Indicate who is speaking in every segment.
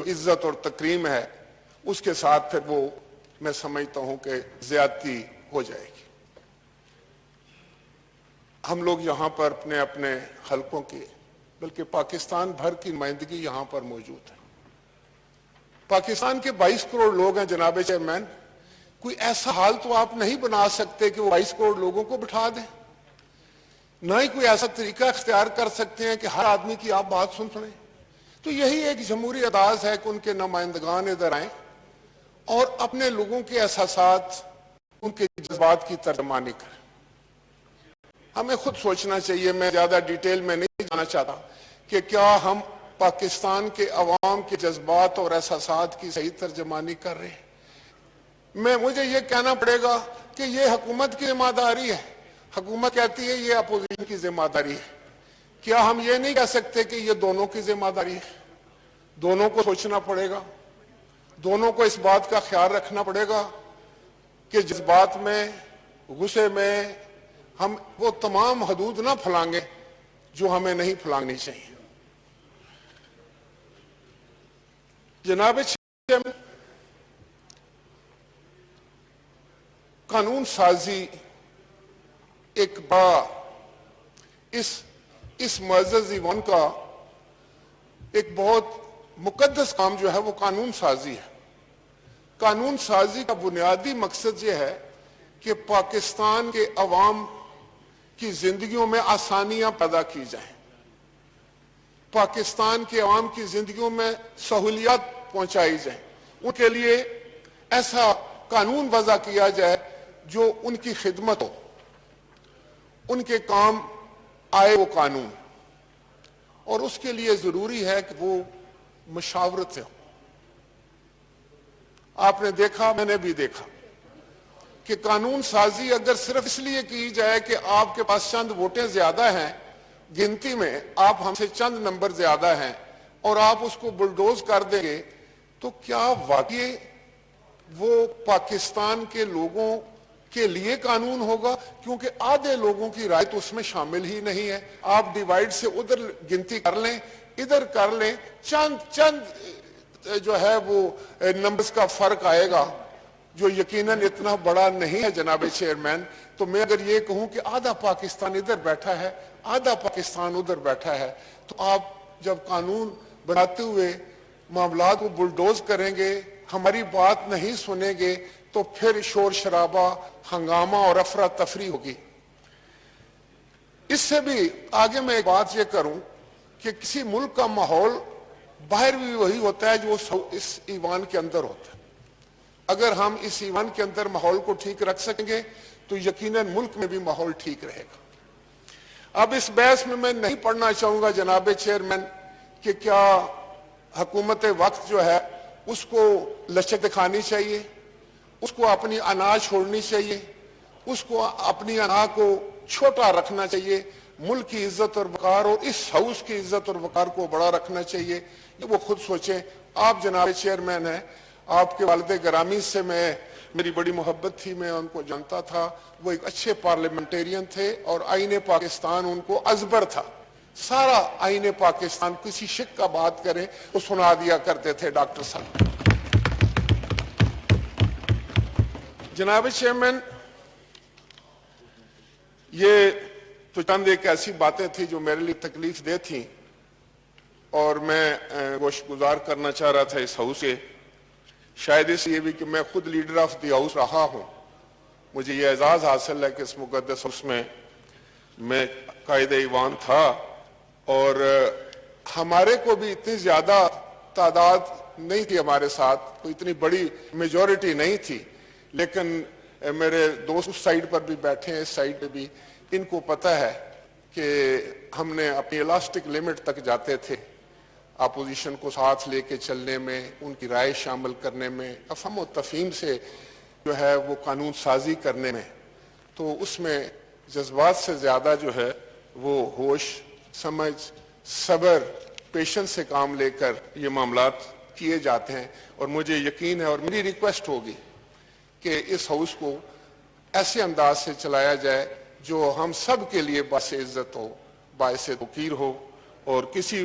Speaker 1: جو عزت اور تکریم ہے اس کے ساتھ پھر وہ میں سمجھتا ہوں کہ زیادتی ہو جائے گی۔ ہم لوگ یہاں پر اپنے اپنے حلقوں کی بلکہ پاکستان بھر کی نمائندگی یہاں پر موجود ہے۔ پاکستان کے 22 کروڑ لوگ ہیں جناب چیئرمین، کوئی ایسا حال تو آپ نہیں بنا سکتے کہ وہ 22 کروڑ لوگوں کو بٹھا دیں، نہ ہی کوئی ایسا طریقہ اختیار کر سکتے ہیں کہ ہر آدمی کی آپ بات سنیں۔ تو یہی ایک جمہوری انداز ہے کہ ان کے نمائندگان ادھر آئیں اور اپنے لوگوں کے احساسات، ان کے جذبات کی ترجمانی کریں۔ ہمیں خود سوچنا چاہیے، میں زیادہ ڈیٹیل میں نہیں جانا چاہتا، کہ کیا ہم پاکستان کے عوام کے جذبات اور احساسات کی صحیح ترجمانی کر رہے ہیں؟ مجھے یہ کہنا پڑے گا کہ یہ حکومت کی ذمہ داری ہے۔ حکومت کہتی ہے یہ اپوزیشن کی ذمہ داری ہے۔ کیا ہم یہ نہیں کہہ سکتے کہ یہ دونوں کی ذمہ داری ہے؟ دونوں کو سوچنا پڑے گا، دونوں کو اس بات کا خیال رکھنا پڑے گا کہ جذبات میں، غصے میں ہم وہ تمام حدود نہ پھلانگیں جو ہمیں نہیں پھلانگنی چاہیے۔ جناب چیئرمین، قانون سازی ایک بڑا اس معزز ایوان کا ایک بہت مقدس کام جو ہے وہ قانون سازی ہے۔ قانون سازی کا بنیادی مقصد یہ ہے کہ پاکستان کے عوام کی زندگیوں میں آسانیاں پیدا کی جائیں، پاکستان کے عوام کی زندگیوں میں سہولیات پہنچائی جائیں، ان کے لیے ایسا قانون وضع کیا جائے جو ان کی خدمت ہو، ان کے کام آئے وہ قانون، اور اس کے لیے ضروری ہے کہ وہ مشاورت سے ہو۔ آپ نے دیکھا، میں نے بھی دیکھا کہ قانون سازی اگر صرف اس لیے کی جائے کہ آپ کے پاس چند ووٹیں زیادہ ہیں، گنتی میں آپ ہم سے چند نمبر زیادہ ہیں، اور آپ اس کو بلڈوز کر دیں گے، تو کیا واقعی وہ پاکستان کے لوگوں کے لیے قانون ہوگا؟ کیونکہ آدھے لوگوں کی رائے تو اس میں شامل ہی نہیں ہے۔ آپ ڈیوائیڈ سے ادھر گنتی کر لیں، ادھر کر لیں، چند جو ہے وہ نمبرز کا فرق آئے گا جو یقیناً اتنا بڑا نہیں ہے جناب چیئرمین۔ تو میں اگر یہ کہوں کہ آدھا پاکستان ادھر بیٹھا ہے، آدھا پاکستان ادھر بیٹھا ہے، تو آپ جب قانون بناتے ہوئے معاملات کو بلڈوز کریں گے، ہماری بات نہیں سنیں گے، تو پھر شور شرابہ، ہنگامہ اور افراتفری ہوگی۔ اس سے بھی آگے میں ایک بات یہ کروں کہ کسی ملک کا ماحول باہر بھی وہی ہوتا ہے جو اس ایوان کے اندر ہوتا ہے۔ اگر ہم اس ایوان کے اندر ماحول کو ٹھیک رکھ سکیں گے تو یقیناً ملک میں بھی ماحول ٹھیک رہے گا۔ اب اس بحث میں نہیں پڑھنا چاہوں گا جناب چیئرمین کہ کیا حکومت وقت جو ہے اس کو لچک دکھانی چاہیے، اس کو اپنی انا چھوڑنی چاہیے، اس کو اپنی انا کو چھوٹا رکھنا چاہیے، ملک کی عزت اور وقار اور اس ہاؤس کی عزت اور وقار کو بڑا رکھنا چاہیے۔ یہ وہ خود سوچیں۔ آپ جناب چیئرمین ہیں، آپ کے والد گرامی سے میری بڑی محبت تھی، میں ان کو جانتا تھا، وہ ایک اچھے پارلیمنٹیرین تھے اور آئین پاکستان ان کو ازبر تھا۔ سارا آئین پاکستان کسی شک کا بات کریں تو سنا دیا کرتے تھے ڈاکٹر صاحب۔ جناب چیئرمین، یہ تو چند ایک ایسی باتیں تھیں جو میرے لیے تکلیف دہ تھیں، اور میں گوش گزار کرنا چاہ رہا تھا اس ہاؤس سے، شاید اس لیے بھی کہ میں خود لیڈر آف دی ہاؤس رہا ہوں۔ مجھے یہ اعزاز حاصل ہے کہ اس مقدس ہاؤس میں قائد ایوان تھا، اور ہمارے کو بھی اتنی زیادہ تعداد نہیں تھی ہمارے ساتھ، کوئی اتنی بڑی میجورٹی نہیں تھی، لیکن میرے دوست اس سائیڈ پر بھی بیٹھے ہیں، اس سائیڈ پہ بھی، ان کو پتہ ہے کہ ہم نے اپنی الاسٹک لمٹ تک جاتے تھے اپوزیشن کو ساتھ لے کے چلنے میں، ان کی رائے شامل کرنے میں، افہم و تفہیم سے جو ہے وہ قانون سازی کرنے میں۔ تو اس میں جذبات سے زیادہ جو ہے وہ ہوش، سمجھ، صبر، پیشنس سے کام لے کر یہ معاملات کیے جاتے ہیں، اور مجھے یقین ہے اور میری ریکویسٹ ہوگی کہ اس ہاؤس کو ایسے انداز سے چلایا جائے جو ہم سب کے لیے باعث عزت ہو، باعث توقیر ہو، اور کسی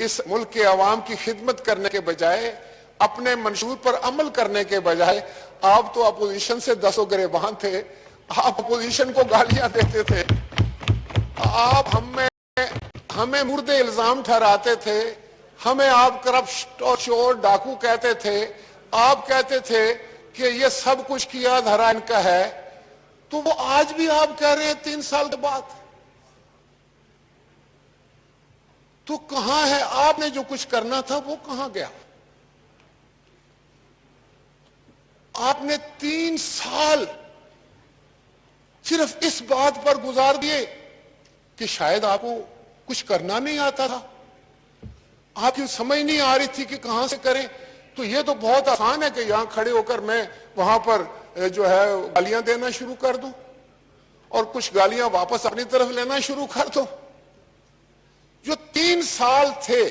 Speaker 1: اس ملک کے عوام کی خدمت کرنے کے بجائے، اپنے منشور پر عمل کرنے کے بجائے، آپ تو اپوزیشن سے دسوں گریباں تھے، آپ اپوزیشن کو گالیاں دیتے تھے، آپ ہمیں مردے الزام ٹھہراتے تھے، ہمیں آپ کرپٹ اور چور ڈاکو کہتے تھے، آپ کہتے تھے کہ یہ سب کچھ کیا دھرا ان کا ہے، تو وہ آج بھی آپ کہہ رہے ہیں 3 سال کے بعد؟ تو کہاں ہے آپ نے جو کچھ کرنا تھا وہ کہاں گیا؟ آپ نے 3 سال صرف اس بات پر گزار دیے کہ شاید آپ کو کچھ کرنا نہیں آتا تھا، آپ کی سمجھ نہیں آ رہی تھی کہ کہاں سے کریں۔ تو یہ تو بہت آسان ہے کہ یہاں کھڑے ہو کر میں وہاں پر جو ہے گالیاں دینا شروع کر دوں اور کچھ گالیاں واپس اپنی طرف لینا شروع کر دوں۔ جو 3 سال تھے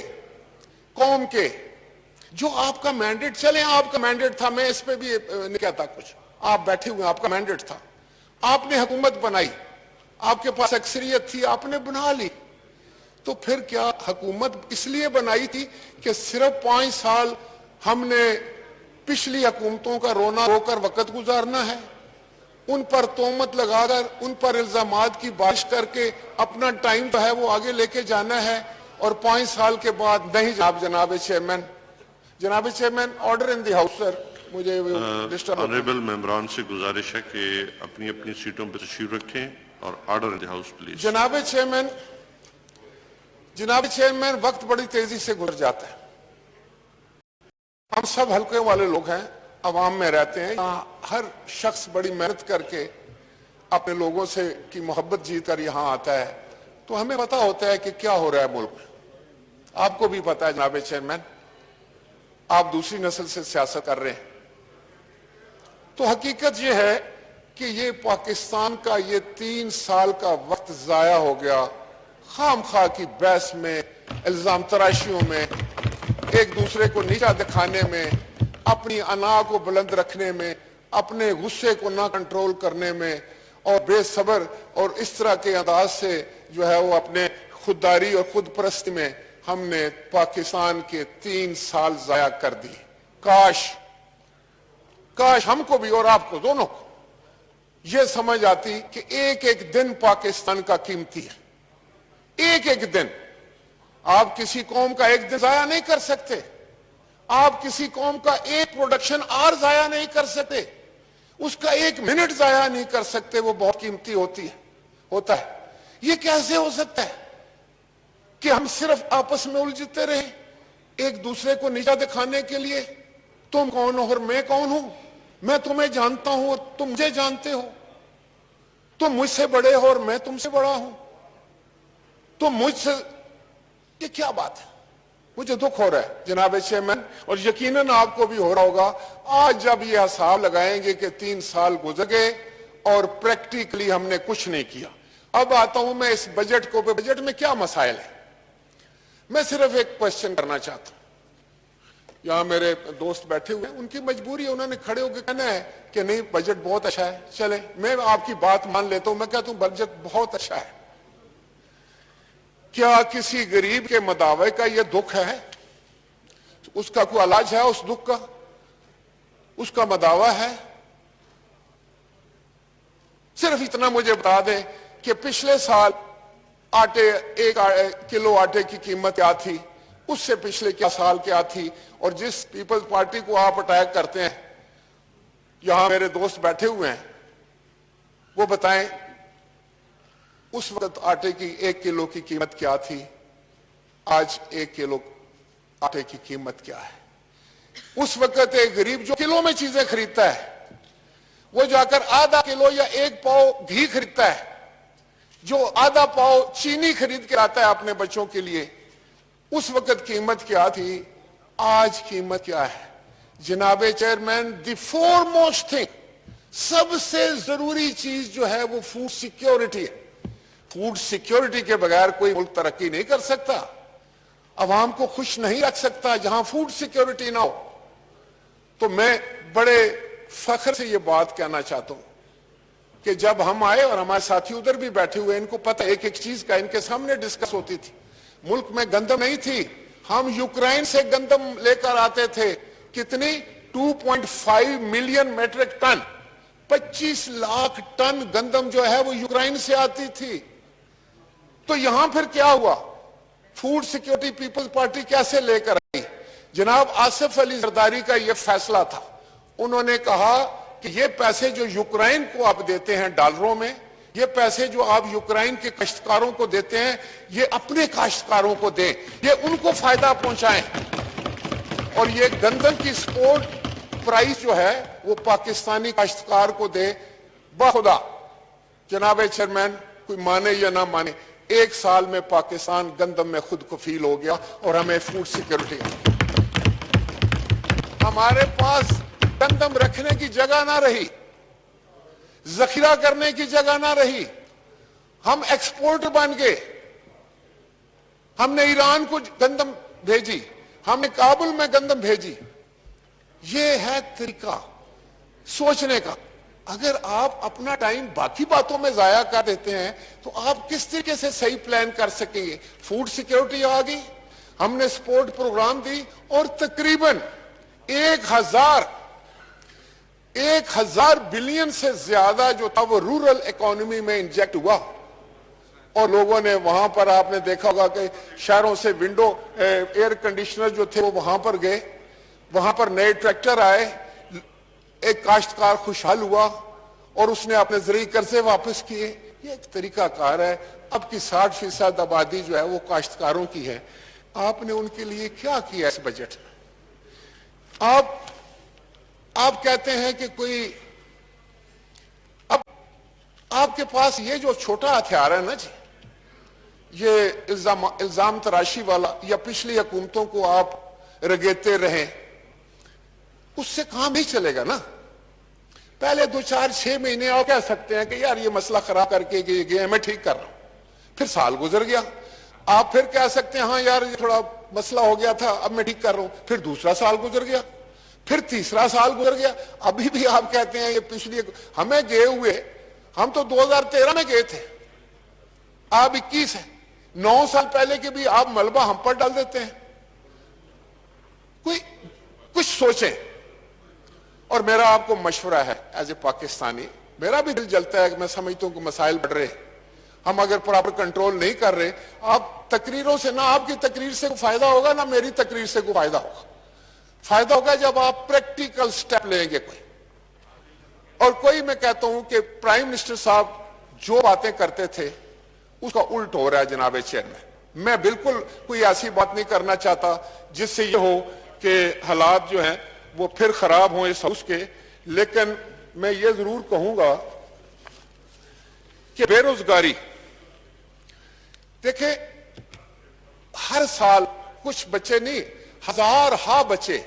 Speaker 1: قوم کے، جو آپ کا مینڈیٹ، چلیں آپ کا مینڈیٹ تھا، میں اس پہ بھی نہیں کہتا کچھ، آپ بیٹھے ہوئے، آپ کا مینڈیٹ تھا، آپ نے حکومت بنائی، آپ کے پاس اکثریت تھی، آپ نے بنا لی، تو پھر کیا حکومت اس لیے بنائی تھی کہ صرف 5 سال ہم نے پچھلی حکومتوں کا رونا رو کر وقت گزارنا ہے، ان پر تہمت لگا کر، ان پر الزامات کی بارش کر کے اپنا ٹائم جو ہے وہ آگے لے کے جانا ہے، اور 5 سال کے بعد نہیں؟ جناب chairman order in the house sir, مجھے ڈسٹرب
Speaker 2: آنریبل ممبران سے گزارش ہے کہ اپنی اپنی سیٹوں پر تشریف رکھیں اور order in the house please.
Speaker 1: جناب چیئرمین وقت بڑی تیزی سے گزر جاتا ہے، ہم سب حلقے والے لوگ ہیں، عوام میں رہتے ہیں، یہاں ہر شخص بڑی محنت کر کے اپنے لوگوں سے کی محبت جیت کر یہاں آتا ہے، تو ہمیں پتا ہوتا ہے کہ کیا ہو رہا ہے ملک میں۔ آپ کو بھی پتا ہے جناب چیئرمین، آپ دوسری نسل سے سیاست کر رہے ہیں، تو حقیقت یہ ہے کہ یہ پاکستان کا یہ 3 سال کا وقت ضائع ہو گیا خام خواہ کی بحث میں، الزام تراشیوں میں، ایک دوسرے کو نیچا دکھانے میں، اپنی انا کو بلند رکھنے میں، اپنے غصے کو نہ کنٹرول کرنے میں، اور بے صبر اور اس طرح کے انداز سے جو ہے وہ اپنے خودداری اور خود پرستی میں ہم نے پاکستان کے 3 سال ضائع کر دی۔ کاش ہم کو بھی اور آپ کو دونوں کو یہ سمجھ آتی کہ ایک ایک دن پاکستان کا قیمتی ہے، ایک ایک دن۔ آپ کسی قوم کا ایک دن ضائع نہیں کر سکتے، آپ کسی قوم کا ایک پروڈکشن آر ضائع نہیں کر سکتے، اس کا 1 منٹ ضائع نہیں کر سکتے، وہ بہت قیمتی ہوتا ہے۔ یہ کیسے ہو سکتا ہے کہ ہم صرف آپس میں الجھتے رہیں ایک دوسرے کو نیچا دکھانے کے لیے؟ تم کون ہو اور میں کون ہوں؟ میں تمہیں جانتا ہوں اور تم مجھے جانتے ہو، تم مجھ سے بڑے ہو اور میں تم سے بڑا ہوں، تم مجھ سے، یہ کیا بات ہے؟ مجھے دکھ ہو رہا ہے جناب چیئرمین، اور یقیناً آپ کو بھی ہو رہا ہوگا آج جب یہ حساب لگائیں گے کہ 3 سال گزر گئے اور پریکٹیکلی ہم نے کچھ نہیں کیا۔ اب آتا ہوں میں اس بجٹ کو، بجٹ میں کیا مسائل ہیں؟ میں صرف ایک کوشچن کرنا چاہتا ہوں۔ یہاں میرے دوست بیٹھے ہوئے ہیں، ان کی مجبوری ہے، انہوں نے کھڑے ہو کے کہنا ہے کہ نہیں بجٹ بہت اچھا ہے۔ چلیں میں آپ کی بات مان لیتا ہوں، میں کہتا ہوں بجٹ بہت اچھا ہے۔ کیا کسی غریب کے مداوع کا یہ دکھ ہے؟ اس کا کوئی علاج ہے اس دکھ کا؟ اس کا مداوع ہے؟ صرف اتنا مجھے بتا دیں کہ پچھلے سال آٹے، 1 کلو آٹے کی قیمت کیا تھی، اس سے پچھلے کیا سال کیا تھی، اور جس پیپلز پارٹی کو آپ اٹیک کرتے ہیں، یہاں میرے دوست بیٹھے ہوئے ہیں، وہ بتائیں اس وقت آٹے کی 1 کلو کی قیمت کیا تھی، آج 1 کلو آٹے کی قیمت کیا ہے؟ اس وقت ایک غریب جو کلو میں چیزیں خریدتا ہے، وہ جا کر آدھا کلو یا 1 پاؤ گھی خریدتا ہے، جو آدھا پاؤ چینی خرید کے آتا ہے اپنے بچوں کے لیے، اس وقت قیمت کیا تھی، آج قیمت کیا ہے؟ جناب chairman, the foremost thing, سب سے ضروری چیز جو ہے وہ فوڈ سیکیورٹی ہے۔ فوڈ سیکیورٹی کے بغیر کوئی ملک ترقی نہیں کر سکتا، عوام کو خوش نہیں رکھ سکتا جہاں فوڈ سیکیورٹی نہ ہو۔ تو میں بڑے فخر سے یہ بات کہنا چاہتا ہوں کہ جب ہم آئے، اور ہمارے ساتھی ادھر بھی بیٹھے ہوئے، ان کو پتہ ایک ایک چیز کا ان کے سامنے ڈسکس ہوتی تھی، ملک میں گندم نہیں تھی، ہم یوکرائن سے گندم لے کر آتے تھے، کتنی 2.5 million metric ton, 25 lakh ton گندم جو ہے وہ یوکرائن سے آتی تھی. تو یہاں پھر کیا ہوا؟ فوڈ سیکیورٹی پیپلز پارٹی کیسے لے کر آئی؟ جناب آصف علی زرداری کا یہ فیصلہ تھا. انہوں نے کہا کہ یہ پیسے جو یوکرائن کو آپ دیتے ہیں ڈالروں میں، یہ پیسے جو آپ یوکرائن کے کاشتکاروں کو دیتے ہیں، یہ اپنے کاشتکاروں کو دیں، یہ ان کو فائدہ پہنچائیں، اور یہ گندم کی سپورٹ پرائز جو ہے وہ پاکستانی کاشتکار کو دے. بخدا جناب چیئرمین، کوئی مانے یا نہ مانے، 1 سال میں پاکستان گندم میں خود کفیل ہو گیا اور ہمیں فوڈ سیکیورٹی. ہمارے پاس گندم رکھنے کی جگہ نہ رہی، ذخیرہ کرنے کی جگہ نہ رہی، ہم ایکسپورٹر بن گئے. ہم نے ایران کو گندم بھیجی، ہم نے کابل میں گندم بھیجی. یہ ہے طریقہ سوچنے کا. اگر آپ اپنا ٹائم باقی باتوں میں ضائع کر دیتے ہیں تو آپ کس طریقے سے صحیح پلان کر سکیں گے؟ فوڈ سیکیورٹی آ گئی، ہم نے سپورٹ پروگرام دی، اور تقریباً 1000 بلین سے زیادہ جو تھا وہ رورل اکانومی میں انجیکٹ ہوا. اور لوگوں نے وہاں پر، آپ نے دیکھا ہوگا کہ شہروں سے ونڈو ایئر کنڈیشنر جو تھے وہ وہاں پر گئے، وہاں پر نئے ٹریکٹر آئے، ایک کاشتکار خوشحال ہوا اور اس نے اپنے زرعی قرضے واپس کیے. یہ ایک طریقہ کار ہے. اب کی 60% آبادی جو ہے وہ کاشتکاروں کی ہے. آپ نے ان کے لیے کیا کیا اس بجٹ میں؟ آپ کہتے ہیں کہ کوئی، اب آپ کے پاس یہ جو چھوٹا ہتھیار ہے نا جی، یہ الزام تراشی والا، یا پچھلی حکومتوں کو آپ رگیتے رہیں، اس سے کام نہیں چلے گا نا. پہلے 2-4-6 مہینے آپ کہہ سکتے ہیں کہ یار یہ مسئلہ خراب کر کے گئے، میں ٹھیک کر رہا ہوں. پھر سال گزر گیا، آپ پھر کہہ سکتے ہیں ہاں یار یہ تھوڑا مسئلہ ہو گیا تھا، اب میں ٹھیک کر رہا ہوں. پھر دوسرا سال گزر گیا، پھر تیسرا سال گزر گیا. ابھی بھی آپ کہتے ہیں یہ پچھلی، ہمیں گئے ہوئے، ہم تو 2013 میں گئے تھے، آپ 21 ہیں، 9 سال پہلے کے بھی آپ ملبہ ہم پر ڈال دیتے ہیں. کچھ سوچیں. اور میرا آپ کو مشورہ ہے ایز اے پاکستانی، میرا بھی دل جلتا ہے کہ میں سمجھتا ہوں کہ مسائل بڑھ رہے، ہم اگر پراپر کنٹرول نہیں کر رہے، آپ تقریروں سے، نہ آپ کی تقریر سے کوئی فائدہ ہوگا نہ میری تقریر سے کوئی فائدہ ہوگا. فائدہ ہوگا جب آپ پریکٹیکل سٹیپ لیں گے کوئی. اور کوئی، میں کہتا ہوں کہ پرائم منسٹر صاحب جو باتیں کرتے تھے اس کا الٹ ہو رہا ہے جناب چیئرمین. میں بالکل کوئی ایسی بات نہیں کرنا چاہتا جس سے یہ ہو کہ حالات جو ہیں وہ پھر خراب ہوں اس ہاؤس کے. لیکن میں یہ ضرور کہوں گا کہ بے روزگاری، دیکھیں ہر سال کچھ بچے نہیں، ہزارہا بچے،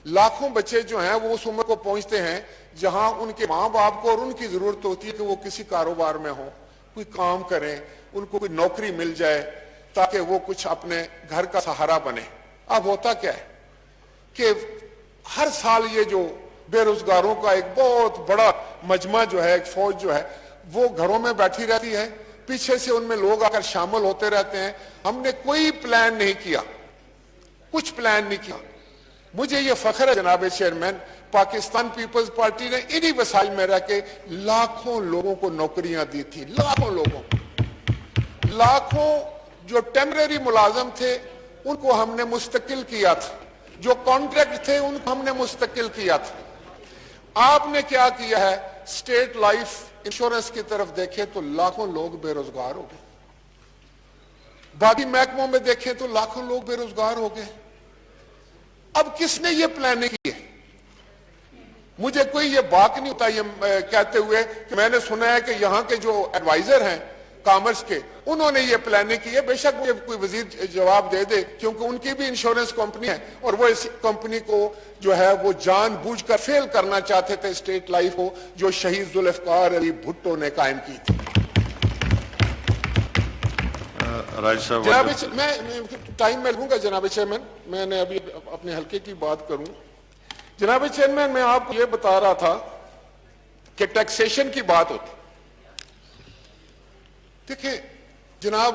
Speaker 1: لاکھوں بچے جو ہیں وہ اس عمر کو پہنچتے ہیں جہاں ان کے ماں باپ کو اور ان کی ضرورت ہوتی ہے کہ وہ کسی کاروبار میں ہوں، کوئی کام کریں، ان کو کوئی نوکری مل جائے تاکہ وہ کچھ اپنے گھر کا سہارا بنے. اب ہوتا کیا ہے کہ ہر سال یہ جو بے روزگاروں کا ایک بہت بڑا مجمع جو ہے، ایک فوج جو ہے، وہ گھروں میں بیٹھی رہتی ہے، پیچھے سے ان میں لوگ آ کر شامل ہوتے رہتے ہیں. ہم نے کوئی پلان نہیں کیا، کچھ پلان نہیں کیا. مجھے یہ فخر ہے جناب چیئرمین، پاکستان پیپلز پارٹی نے انہی وسائل میں رہ کے لاکھوں لوگوں کو نوکریاں دی تھی. لاکھوں جو ٹیمپریری ملازم تھے ان کو ہم نے مستقل کیا تھا، جو کانٹریکٹ تھے ان کو ہم نے مستقل کیا تھا. آپ نے کیا کیا ہے؟ اسٹیٹ لائف انشورنس کی طرف دیکھیں تو لاکھوں لوگ بے روزگار ہو گئے، باقی محکموں میں دیکھیں تو لاکھوں لوگ بے روزگار ہو گئے. اب کس نے یہ پلاننگ کی ہے؟ مجھے کوئی یہ بات نہیں ہوتا یہ کہتے ہوئے کہ میں نے سنا ہے کہ یہاں کے جو ایڈوائزر ہیں کامرس کے، انہوں نے یہ پلاننگ کی ہے. بے شک مجھے کوئی وزیر جواب دے دے، کیونکہ ان کی بھی انشورنس کمپنی ہے اور وہ اس کمپنی کو جو ہے وہ جان بوجھ کر فیل کرنا چاہتے تھے اسٹیٹ لائف کو، جو شہید ذوالفقار علی بھٹو نے قائم کی تھی. جناب میں ٹائم میں لوں گا جناب چیئرمین، میں نے ابھی اپنے حلقے کی بات کروں. جناب چیئرمین، میں آپ کو یہ بتا رہا تھا کہ ٹیکسیشن کی بات ہوتی. دیکھیں جناب،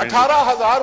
Speaker 1: 18,000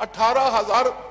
Speaker 1: 18,000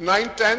Speaker 1: 9, 10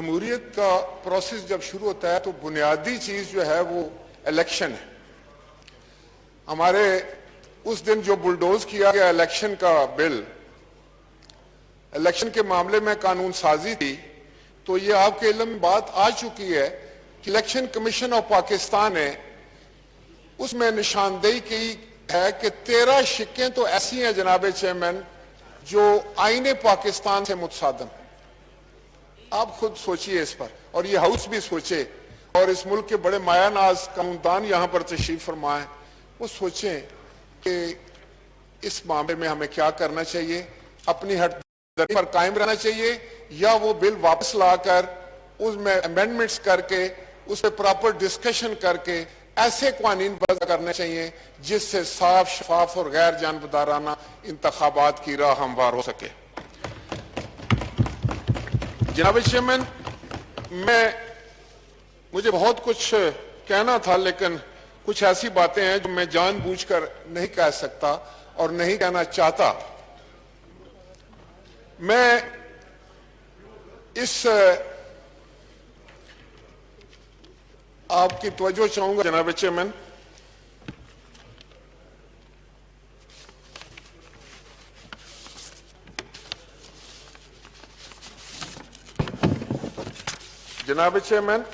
Speaker 1: جمہوریت کا پروسیس جب شروع ہوتا ہے تو بنیادی چیز جو ہے وہ الیکشن ہے. ہمارے اس دن جو بلڈوز کیا گیا الیکشن کا بل، الیکشن کے معاملے میں قانون سازی تھی، تو یہ آپ کے علم میں بات آ چکی ہے کہ الیکشن کمیشن آف پاکستان نے اس میں نشاندہی کی ہے کہ 13 شقیں تو ایسی ہیں جناب چیئرمین جو آئین پاکستان سے متصادم. آپ خود سوچئے اس پر، اور یہ ہاؤس بھی سوچے، اور اس ملک کے بڑے مایہ ناز قانوندان یہاں پر تشریف فرمائیں، وہ سوچیں کہ اس معاملے میں ہمیں کیا کرنا چاہیے. اپنی ہٹ درمی پر قائم رہنا چاہیے، یا وہ بل واپس لا کر اس میں امینڈمنٹس کر کے اس پہ پراپر ڈسکشن کر کے ایسے قوانین وضع کرنے چاہیے جس سے صاف، شفاف اور غیر جانبدارانہ انتخابات کی راہ ہموار ہو سکے. جناب چیئرمین، مجھے بہت کچھ کہنا تھا، لیکن کچھ ایسی باتیں ہیں جو میں جان بوجھ کر نہیں کہہ سکتا اور نہیں کہنا چاہتا. میں اس آپ کی توجہ چاہوں گا جناب چیئرمین. جناب چیئرمین،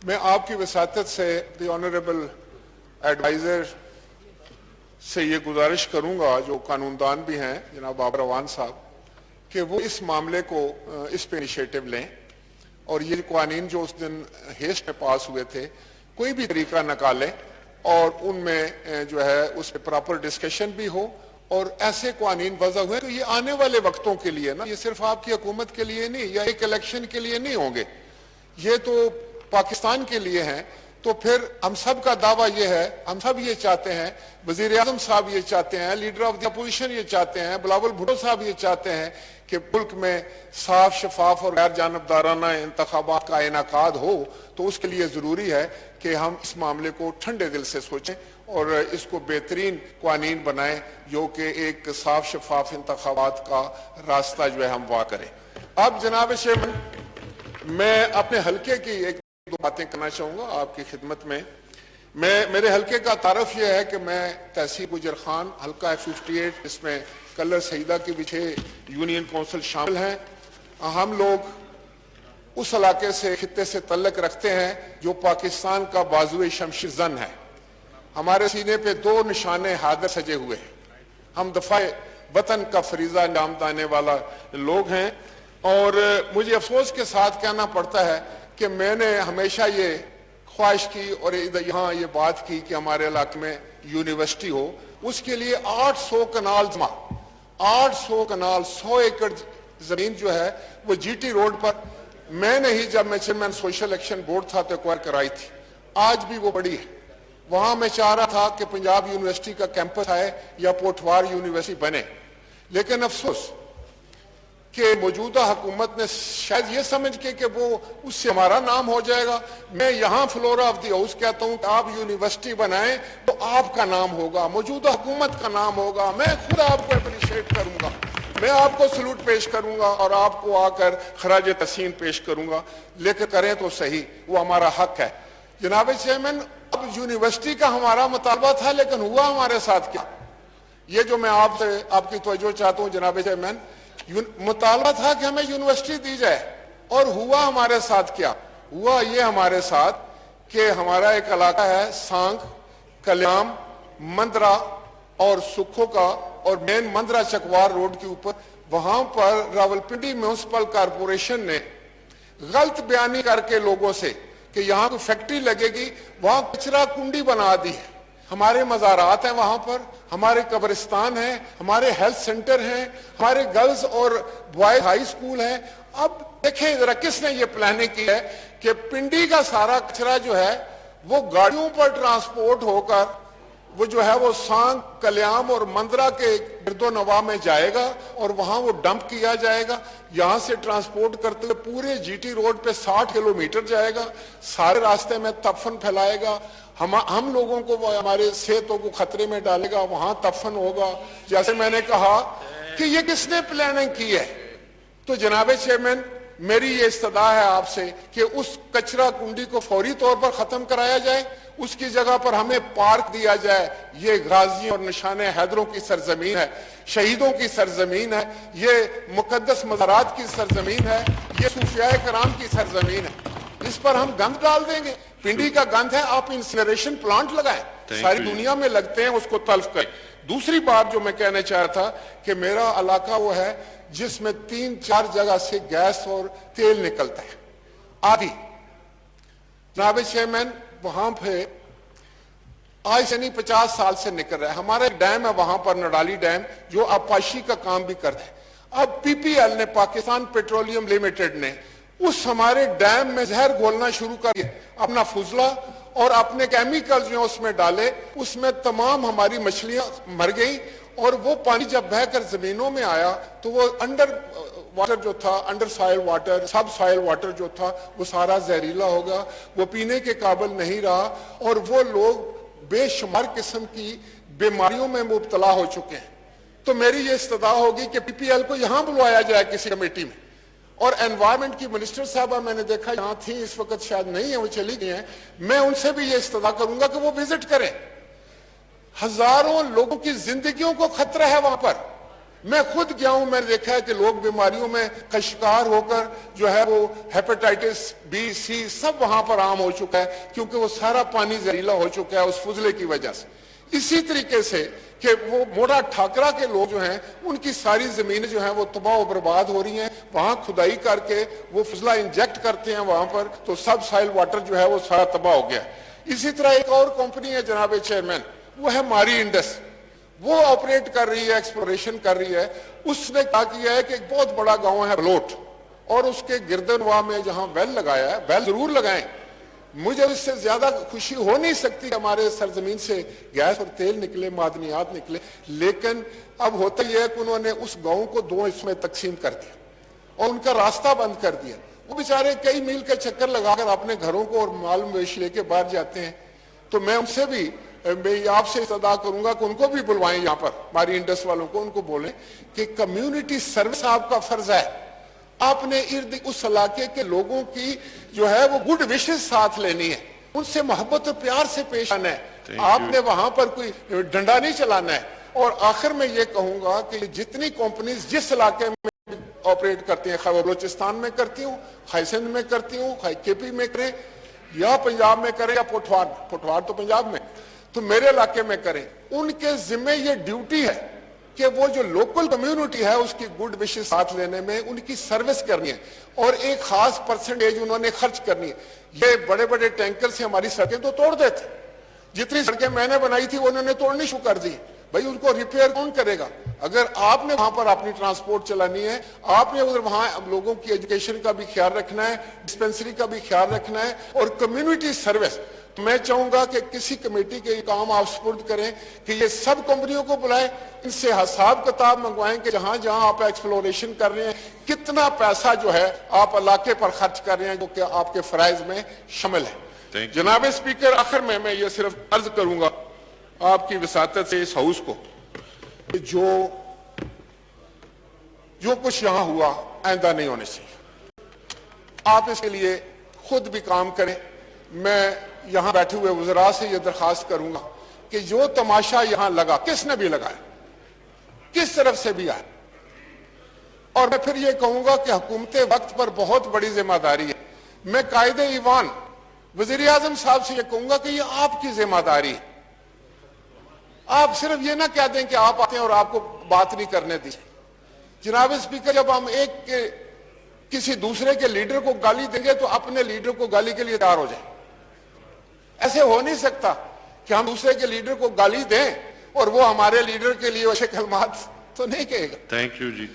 Speaker 1: میں آپ کی وساطت سے دی آنریبل ایڈوائزر سے یہ گزارش کروں گا، جو قانوندان بھی ہیں جناب بابر اعوان صاحب، کہ وہ اس معاملے کو اس پہ انیشیٹو لیں، اور یہ قوانین جو اس دن ہیسٹ میں پاس ہوئے تھے کوئی بھی طریقہ نکالیں اور ان میں جو ہے اس پہ پراپر ڈسکشن بھی ہو، اور ایسے قوانین وضع ہوئے تو یہ آنے والے وقتوں کے لیے نا، یہ صرف آپ کی حکومت کے لیے نہیں یا ایک الیکشن کے لیے نہیں ہوں گے، یہ تو پاکستان کے لیے ہیں. تو پھر ہم سب کا دعویٰ یہ ہے، ہم سب یہ چاہتے ہیں، وزیر اعظم صاحب یہ چاہتے ہیں، لیڈر آف دی اپوزیشن یہ چاہتے ہیں، بلاول بھٹو صاحب یہ چاہتے ہیں کہ ملک میں صاف، شفاف اور غیر جانبدارانہ انتخابات کا انعقاد ہو. تو اس کے لیے ضروری ہے کہ ہم اس معاملے کو ٹھنڈے دل سے سوچیں اور اس کو بہترین قوانین بنائیں جو کہ ایک صاف، شفاف انتخابات کا راستہ جو ہے ہموار کریں. اب جناب چیئرمین، میں اپنے حلقے کی ایک دو باتیں کرنا چاہوں گا آپ کی خدمت میں. میرے حلقے کا تعارف یہ ہے کہ میں تحصیل گجر خان، حلقہ 58، اس میں کلر سعیدہ کے پیچھے یونین کونسل شامل ہیں. ہم لوگ اس علاقے سے، خطے سے تعلق رکھتے ہیں جو پاکستان کا بازوئے شمشیر زن ہے. ہمارے سینے پہ 2 نشانے حاضر سجے ہوئے ہیں. ہم دفاع وطن کا فریضہ انجام دینے والا لوگ ہیں، اور مجھے افسوس کے ساتھ کہنا پڑتا ہے کہ میں نے ہمیشہ یہ خواہش کی اور یہاں یہ بات کی کہ ہمارے علاقے میں یونیورسٹی ہو. اس کے لیے 800 کنال جمع، 800 کنال، 100 ایکڑ زمین جو ہے وہ جی ٹی روڈ پر میں نے ہی، جب میں چیئرمین سوشل ایکشن بورڈ تھا تو ایکوائر کرائی تھی. آج بھی وہ پڑی ہے. وہاں میں چاہ رہا تھا کہ پنجاب یونیورسٹی کا کیمپس آئے یا پوٹوار یونیورسٹی بنے، لیکن افسوس کہ موجودہ حکومت نے شاید یہ سمجھ کے کہ وہ اس سے ہمارا نام ہو جائے گا. میں یہاں فلورا آف دی ہاؤس کہتا ہوں کہ آپ یونیورسٹی بنائیں تو آپ کا نام ہوگا، موجودہ حکومت کا نام ہوگا. میں خود آپ کو اپریشیٹ کروں گا، میں آپ کو سلوٹ پیش کروں گا اور آپ کو آ کر خراج تحسین پیش کروں گا، لیکن کریں تو صحیح، وہ ہمارا حق ہے. جناب چیئرمین، اب یونیورسٹی کا ہمارا مطالبہ تھا، لیکن ہوا ہمارے ساتھ کیا؟ یہ جو میں آپ سے آپ کی توجہ چاہتا ہوں جناب چیئرمین، مطالبہ تھا کہ ہمیں یونیورسٹی دی جائے، اور ہوا ہمارے ساتھ کیا؟ ہوا یہ ہمارے ساتھ کہ ہمارا ایک علاقہ ہے سانگ، کلیام، مندرہ اور سکھو کا، اور مین مندرہ چکوار روڈ کے اوپر، وہاں پر راولپنڈی میونسپل کارپوریشن نے غلط بیانی کر کے لوگوں سے کہ یہاں کوئی فیکٹری لگے گی، وہاں کچرا کنڈی بنا دی ہے. ہمارے مزارات ہیں وہاں پر، ہمارے قبرستان ہیں، ہمارے ہیلتھ سینٹر ہیں، ہمارے گرلز اور بوائز ہائی سکول ہیں. اب دیکھیں ذرا کس نے یہ پلاننگ کی ہے کہ پنڈی کا سارا کچرا جو ہے وہ گاڑیوں پر ٹرانسپورٹ ہو کر وہ جو ہے وہ سانگ، کلیام اور مندرہ کے گرد و نواح میں جائے گا، اور وہاں وہ ڈمپ کیا جائے گا. یہاں سے ٹرانسپورٹ کرتے ہوئے پورے جی ٹی روڈ پہ 60 کلومیٹر جائے گا، سارے راستے میں تفن پھیلائے گا، ہم لوگوں کو وہ ہمارے صحتوں کو خطرے میں ڈالے گا, وہاں تفن ہوگا. جیسے میں نے کہا کہ یہ کس نے پلاننگ کی ہے, تو جناب چیئرمین میری یہ استدعا ہے آپ سے کہ اس کچرا کنڈی کو فوری طور پر ختم کرایا جائے, اس کی جگہ پر ہمیں پارک دیا جائے. یہ غازیوں اور نشان حیدروں کی سرزمین ہے, شہیدوں کی سرزمین ہے, یہ مقدس مزارات کی سرزمین ہے, یہ صوفیاء کرام کی سرزمین ہے. اس پر ہم گند ڈال دیں گے؟ پنڈی کا گند ہے, آپ انسنریشن پلانٹ لگائیں, ساری دنیا میں لگتے ہیں, اس کو تلف کریں. دوسری بات جو میں کہنا چاہ رہا تھا کہ میرا علاقہ وہ ہے جس میں 3-4 جگہ سے گیس اور تیل نکلتا ہے آدھی. جناب چیئرمین وہاں پہ آج سے نہیں 50 سال سے نکل رہا ہے. ہمارا ایک ڈیم ہے وہاں پر, نڈالی ڈیم, جو آبپاشی کا کام بھی کرتا ہے. اب پی پی ایل نے, پاکستان پیٹرولیم لمیٹڈ نے, اس ہمارے ڈیم میں زہر گھولنا شروع کر دیا, اپنا فضلہ اور اپنے کیمیکل جو اس میں ڈالے, اس میں تمام ہماری مچھلیاں مر گئیں. اور وہ پانی جب بہہ کر زمینوں میں آیا تو وہ انڈر واٹر جو تھا, انڈر سائل واٹر, سب سائل واٹر جو تھا, وہ سارا زہریلا ہوگا, وہ پینے کے قابل نہیں رہا, اور وہ لوگ بے شمار قسم کی بیماریوں میں مبتلا ہو چکے ہیں. تو میری یہ استدعا ہوگی کہ پی پی ایل کو یہاں بلوایا جائے کسی کمیٹی میں, اور انوائرمنٹ کی منسٹر صاحبہ میں نے دیکھا یہاں تھی, اس وقت شاید نہیں ہے, وہ چلی گئی ہیں. میں ان سے بھی یہ استدعا کروں گا کہ وہ وزٹ کریں. ہزاروں لوگوں کی زندگیوں کو خطرہ ہے وہاں پر. میں خود گیا ہوں, میں نے دیکھا ہے کہ لوگ بیماریوں میں کا شکار ہو کر جو ہے وہ ہیپاٹائٹس بی سی سب وہاں پر عام ہو چکا ہے, کیونکہ وہ سارا پانی زہریلا ہو چکا ہے اس فضلے کی وجہ سے. اسی طریقے سے کہ وہ موڑا ٹھاکرا کے لوگ جو ہیں, ان کی ساری زمینیں جو ہیں وہ تباہ و برباد ہو رہی ہیں. وہاں کھدائی کر کے وہ فضلہ انجیکٹ کرتے ہیں وہاں پر, تو سب سائل واٹر جو ہے وہ سارا تباہ ہو گیا. اسی طرح ایک اور کمپنی ہے جناب چیئرمین, وہ ہے ماری انڈس. وہ آپریٹ کر رہی ہے, ایکسپلوریشن کر رہی ہے. اس نے کیا کیا ہے کہ ایک بہت بڑا گاؤں ہے بلوٹ, اور اس کے گردنواہ میں جہاں ویل لگایا ہے, ویل ضرور لگائیں, مجھے اس سے زیادہ خوشی ہو نہیں سکتی کہ ہمارے سرزمین سے گیس اور تیل نکلے, معدنیات نکلے. لیکن اب ہوتا یہ ہے کہ انہوں نے اس گاؤں کو 2 حصوں میں تقسیم کر دیا اور ان کا راستہ بند کر دیا. وہ بیچارے کئی میل کا چکر لگا کر اپنے گھروں کو اور مال مویشی لے کے باہر جاتے ہیں. تو میں ان سے بھی آپ سے استدعا کروں گا کہ ان کو بھی بلوائیں یہاں پر, ہماری انڈس والوں کو, ان کو بولیں کہ کمیونٹی سروس آپ کا فرض ہے. آپ نے اس علاقے کے لوگوں کی جو ہے وہ گڈ وشز ساتھ لینی ہے, ان سے محبت اور پیار سے پیش آنا ہے. آپ نے وہاں پر کوئی ڈنڈا نہیں چلانا ہے. اور آخر میں یہ کہوں گا کہ جتنی کمپنیز جس علاقے میں آپریٹ کرتی ہیں, خیبر بلوچستان میں کرتی ہوں, خائی سندھ میں کرتی ہوں, خائی کے پی میں کریں, یا پنجاب میں کریں, یا پوٹھوار تو پنجاب میں, تو میرے علاقے میں کریں, ان کے ذمہ یہ ڈیوٹی ہے کہ وہ جو لوکل کمیونٹی ہے اس کی گڈ وشز ساتھ لینے میں ان کی سروس کرنی ہے, اور ایک خاص پرسنٹیج انہوں نے خرچ کرنی ہے. یہ بڑے بڑے ٹینکر سے ہماری سڑکیں تو توڑ دیتے, جتنی سڑکیں میں نے بنائی تھی وہ انہوں نے توڑنی شروع کر دی. بھائی ان کو ریپیئر کون کرے گا؟ اگر آپ نے وہاں پر اپنی ٹرانسپورٹ چلانی ہے, آپ نے ادھر وہاں لوگوں کی ایجوکیشن کا بھی خیال رکھنا ہے, ڈسپنسری کا بھی خیال رکھنا ہے, اور کمیونٹی سروس. میں چاہوں گا کہ کسی کمیٹی کے کام آپ سپرد کریں کہ یہ سب کمپنیوں کو بلائیں, ان سے حساب کتاب منگوائیں کہ جہاں جہاں آپ ایکسپلوریشن کر رہے ہیں کتنا پیسہ جو ہے آپ علاقے پر خرچ کر رہے ہیں جو کہ آپ کے فرائض میں شامل ہے. جناب اسپیکر, آخر میں یہ صرف عرض کروں گا آپ کی وساطت سے اس ہاؤس کو کہ جو کچھ یہاں ہوا آئندہ نہیں ہونے چاہیے. آپ اس کے لیے خود بھی کام کریں. میں یہاں بیٹھے ہوئے وزراء سے یہ درخواست کروں گا کہ جو تماشا یہاں لگا, کس نے بھی لگایا, کس طرف سے بھی آئے, اور میں پھر یہ کہوں گا کہ حکومت وقت پر بہت بڑی ذمہ داری ہے. میں قائد ایوان وزیر اعظم صاحب سے یہ کہوں گا کہ یہ آپ کی ذمہ داری ہے. آپ صرف یہ نہ کہہ دیں کہ آپ آتے ہیں اور آپ کو بات نہیں کرنے دی. جناب اسپیکر, جب ہم کسی دوسرے کے لیڈر کو گالی دیں گے تو اپنے لیڈر کو گالی کے لیے تیار ہو جائیں. ایسے ہو نہیں سکتا کہ ہم دوسرے کے لیڈر کو گالی دیں اور وہ ہمارے لیڈر کے لیے ویسے کلمات تو نہیں کہے گا.
Speaker 2: تھینک یو جی.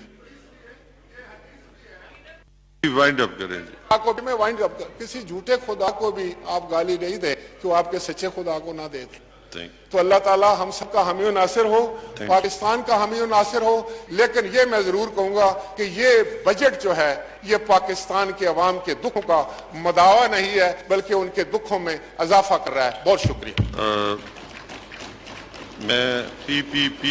Speaker 2: وائنڈ اپ کریں جی.
Speaker 1: میں وائنڈ اپ کسی جھوٹے خدا کو بھی آپ گالی نہیں دیں کہ وہ آپ کے سچے خدا کو نہ دے دیں. تو اللہ تعالیٰ ہم سب کا حامی و ناصر ہو, پاکستان کا حامی و ناصر ہو. لیکن یہ میں ضرور کہوں گا کہ یہ بجٹ جو ہے یہ پاکستان کے عوام کے دکھوں کا مداوا نہیں ہے بلکہ ان کے دکھوں میں اضافہ کر رہا ہے. بہت شکریہ.
Speaker 2: میں PPP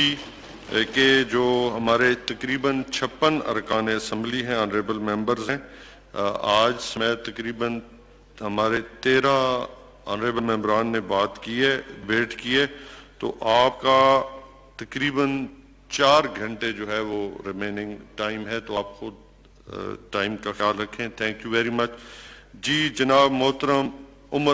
Speaker 2: کے جو ہمارے تقریباً 56 ارکان اسمبلی ہیں, آنریبل ممبرز ہیں, آج میں تقریباً ہمارے 13 آنریبل ممبران نے بات کی ہے, ڈیبیٹ کی ہے, تو آپ کا تقریباً 4 گھنٹے جو ہے وہ ریمیننگ ٹائم ہے, تو آپ خود ٹائم کا خیال رکھیں. Thank you very much. جی جناب محترم